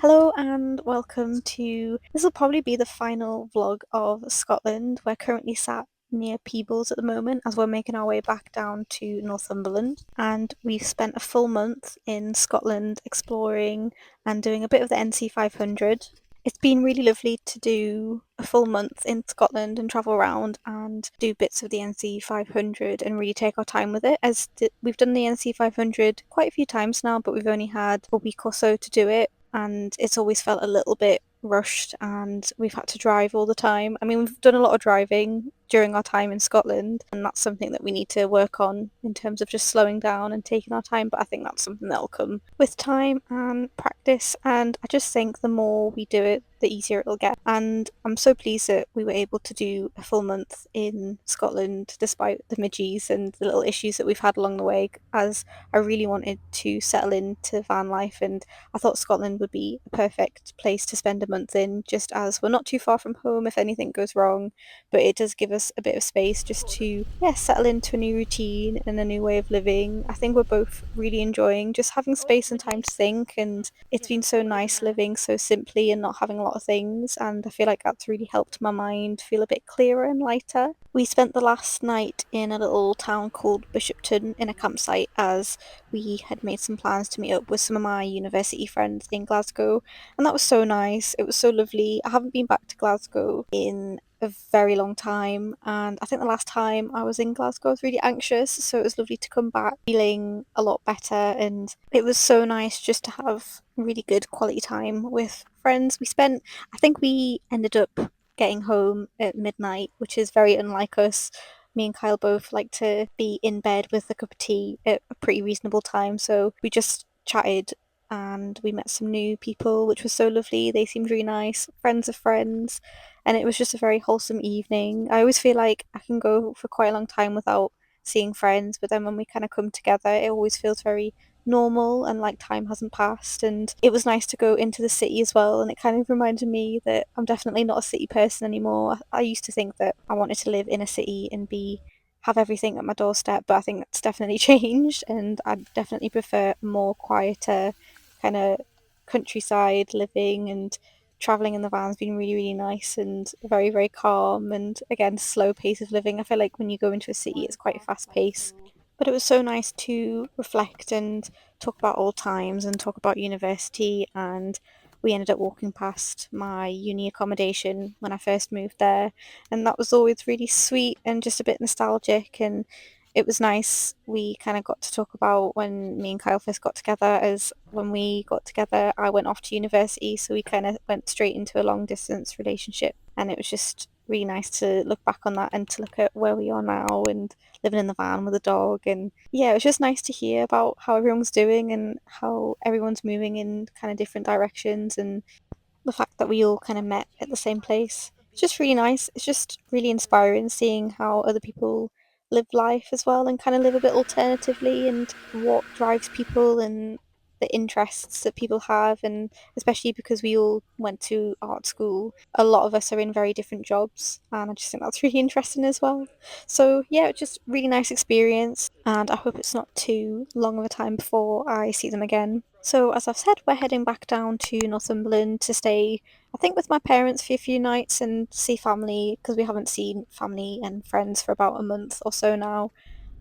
Hello and welcome to this will probably be the final vlog of Scotland. We're currently sat near Peebles at the moment as we're making our way back down to Northumberland, and we've spent a full month in Scotland exploring and doing a bit of the NC 500. It's been really lovely to do a full month in Scotland and travel around and do bits of the NC 500 and really take our time with it. We've done the NC 500 quite a few times now, but we've only had a week or so to do it, and it's always felt a little bit rushed and we've had to drive all the time. I mean, we've done a lot of driving during our time in Scotland, and that's something that we need to work on in terms of just slowing down and taking our time, but I think that's something that'll come with time and practice, and I just think the more we do it, the easier it'll get. And I'm so pleased that we were able to do a full month in Scotland despite the midgies and the little issues that we've had along the way, as I really wanted to settle into van life, and I thought Scotland would be a perfect place to spend a month in, just as we're not too far from home if anything goes wrong, but it does give us a bit of space just to, yeah, settle into a new routine and a new way of living. I think we're both really enjoying just having space and time to think, and it's been so nice living so simply and not having a lot of things, and I feel like that's really helped my mind feel a bit clearer and lighter. We spent the last night in a little town called Bishopton in a campsite, as we had made some plans to meet up with some of my university friends in Glasgow, and that was so nice. It was so lovely. I haven't been back to Glasgow in a very long time, and I think the last time I was in Glasgow I was really anxious, so it was lovely to come back feeling a lot better, and it was so nice just to have really good quality time with friends. I think we ended up getting home at midnight, which is very unlike us. Me and Kyle both like to be in bed with a cup of tea at a pretty reasonable time, so we just chatted and we met some new people, which was so lovely. They seemed really nice, friends of friends, and it was just a very wholesome evening. I always feel like I can go for quite a long time without seeing friends, but then when we kind of come together, it always feels very normal and like time hasn't passed. And it was nice to go into the city as well, and it kind of reminded me that I'm definitely not a city person anymore. I used to think that I wanted to live in a city and be have everything at my doorstep, but I think that's definitely changed, and I definitely prefer more quieter kind of countryside living, and traveling in the van's been really, really nice and very, very calm, and again, slow pace of living. I feel like when you go into a city, it's quite fast paced. But it was so nice to reflect and talk about old times and talk about university. And we ended up walking past my uni accommodation when I first moved there. And that was always really sweet and just a bit nostalgic. And it was nice. We kind of got to talk about when me and Kyle first got together, as when we got together, I went off to university. So we kind of went straight into a long distance relationship. And it was just really nice to look back on that and to look at where we are now and living in the van with a dog. And yeah, it was just nice to hear about how everyone's doing and how everyone's moving in kind of different directions, and the fact that we all kind of met at the same place. It's just really nice. It's just really inspiring seeing how other people live life as well and kind of live a bit alternatively, and what drives people and the interests that people have. And especially because we all went to art school, a lot of us are in very different jobs, and I just think that's really interesting as well. So yeah, it's just really nice experience, and I hope it's not too long of a time before I see them again. So as I've said, we're heading back down to Northumberland to stay, I think, with my parents for a few nights and see family, because we haven't seen family and friends for about a month or so now,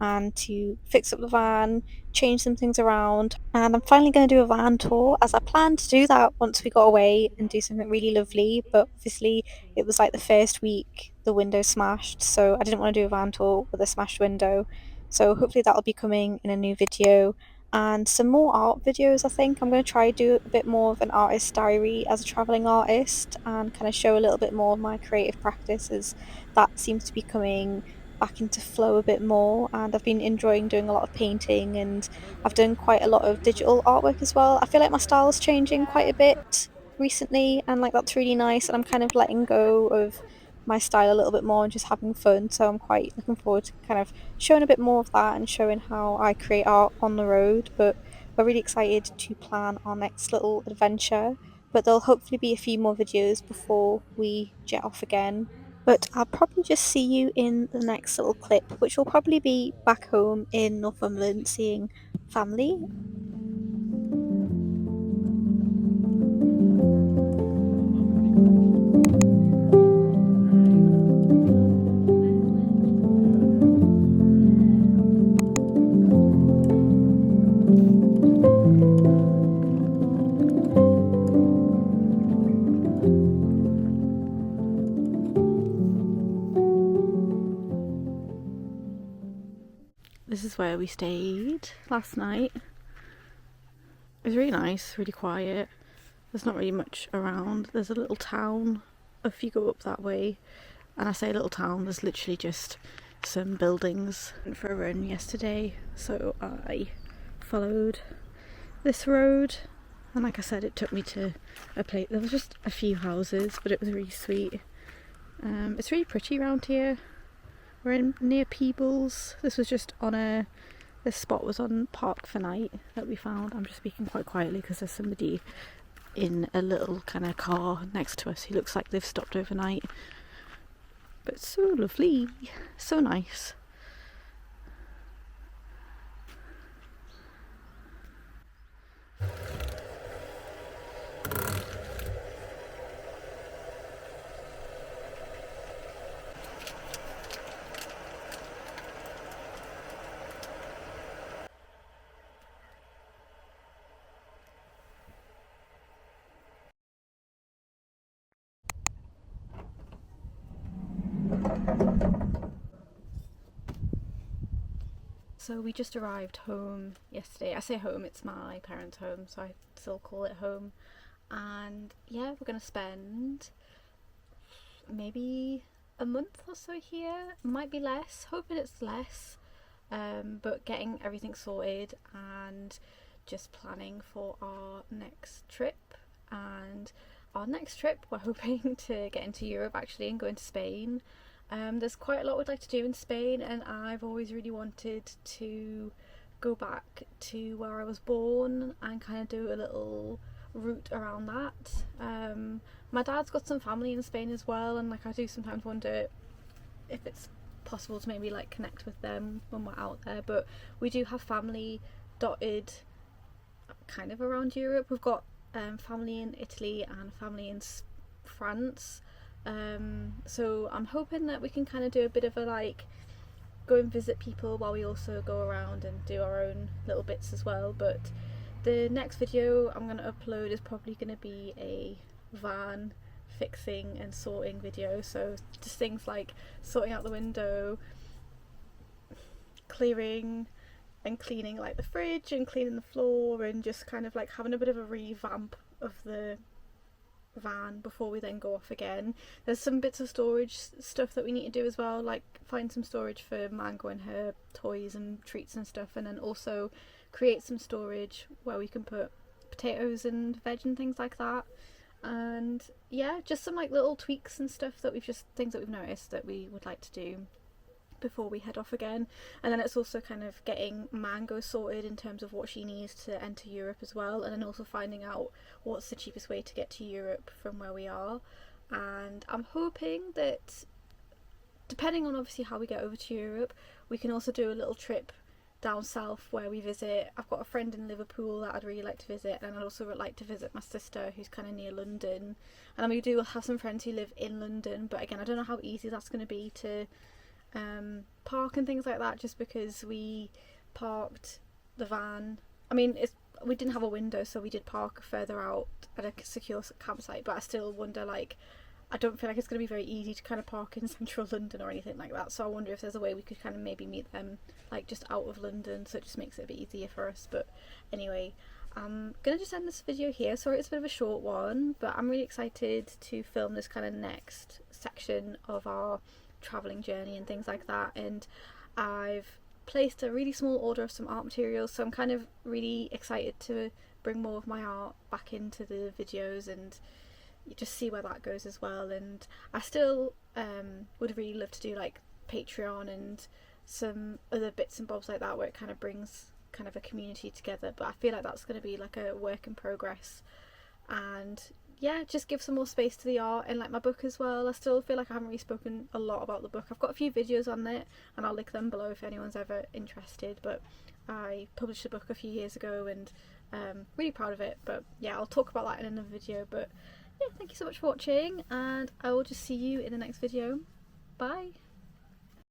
and to fix up the van, change some things around. And I'm finally going to do a van tour, as I planned to do that once we got away and do something really lovely, but obviously it was like the first week the window smashed, so I didn't want to do a van tour with a smashed window. So hopefully that'll be coming in a new video, and some more art videos. I think I'm going to try do a bit more of an artist diary as a traveling artist, and kind of show a little bit more of my creative practices. That seems to be coming back into flow a bit more, and I've been enjoying doing a lot of painting, and I've done quite a lot of digital artwork as well. I feel like my style's changing quite a bit recently, and like that's really nice, and I'm kind of letting go of my style a little bit more and just having fun. So I'm quite looking forward to kind of showing a bit more of that and showing how I create art on the road. But we're really excited to plan our next little adventure. But there'll hopefully be a few more videos before we jet off again. But I'll probably just see you in the next little clip, which will probably be back home in Northumberland seeing family. where we stayed last night. It was really nice, really quiet. There's not really much around. There's a little town if you go up that way. And I say little town, there's literally just some buildings. Went for a run yesterday, so I followed this road. And like I said, it took me to a place. There was just a few houses, but it was really sweet. It's really pretty around here. We're in near Peebles. This was just on this spot was on Park for Night that we found. I'm just speaking quite quietly because there's somebody in a little kind of car next to us. He looks like they've stopped overnight. But so lovely, so nice. So we just arrived home yesterday. I say home, it's my parents' home, so I still call it home. And yeah, we're gonna spend maybe a month or so here. Might be less, hoping it's less. But getting everything sorted and just planning for our next trip. And our next trip, we're hoping to get into Europe actually and go into Spain. There's quite a lot we'd like to do in Spain, and I've always really wanted to go back to where I was born and kind of do a little route around that. My dad's got some family in Spain as well, and like I do sometimes wonder if it's possible to maybe like connect with them when we're out there, but we do have family dotted kind of around Europe. We've got family in Italy and family in France. So I'm hoping that we can kind of do a bit of a like go and visit people while we also go around and do our own little bits as well. But the next video I'm going to upload is probably going to be a van fixing and sorting video, so just things like sorting out the window, clearing and cleaning like the fridge and cleaning the floor, and just kind of like having a bit of a revamp of the van before we then go off again. There's some bits of storage stuff that we need to do as well, like find some storage for Mango and her toys and treats and stuff, and then also create some storage where we can put potatoes and veg and things like that. And yeah, just some like little tweaks and stuff that things that we've noticed that we would like to do before we head off again. And then it's also kind of getting Mango sorted in terms of what she needs to enter Europe as well, and then also finding out what's the cheapest way to get to Europe from where we are. And I'm hoping that, depending on obviously how we get over to Europe, we can also do a little trip down south where we visit. I've got a friend in Liverpool that I'd really like to visit, and I'd also like to visit my sister who's kind of near London. And we do have some friends who live in London, but again I don't know how easy that's going to be to park and things like that, just because we parked the van. I mean, we didn't have a window, so we did park further out at a secure campsite, but I still wonder, like, I don't feel like it's going to be very easy to kind of park in central London or anything like that, so I wonder if there's a way we could kind of maybe meet them like just out of London, so it just makes it a bit easier for us. But anyway, I'm gonna just end this video here. Sorry it's a bit of a short one, but I'm really excited to film this kind of next section of our travelling journey and things like that. And I've placed a really small order of some art materials, so I'm kind of really excited to bring more of my art back into the videos and you just see where that goes as well. And I still would really love to do like Patreon and some other bits and bobs like that, where it kind of brings kind of a community together, but I feel like that's going to be like a work in progress. And yeah, just give some more space to the art and like my book as well. I still feel like I haven't really spoken a lot about the book. I've got a few videos on it and I'll link them below if anyone's ever interested, but I published a book a few years ago and really proud of it. But yeah, I'll talk about that in another video. But yeah, thank you so much for watching, and I will just see you in the next video. Bye.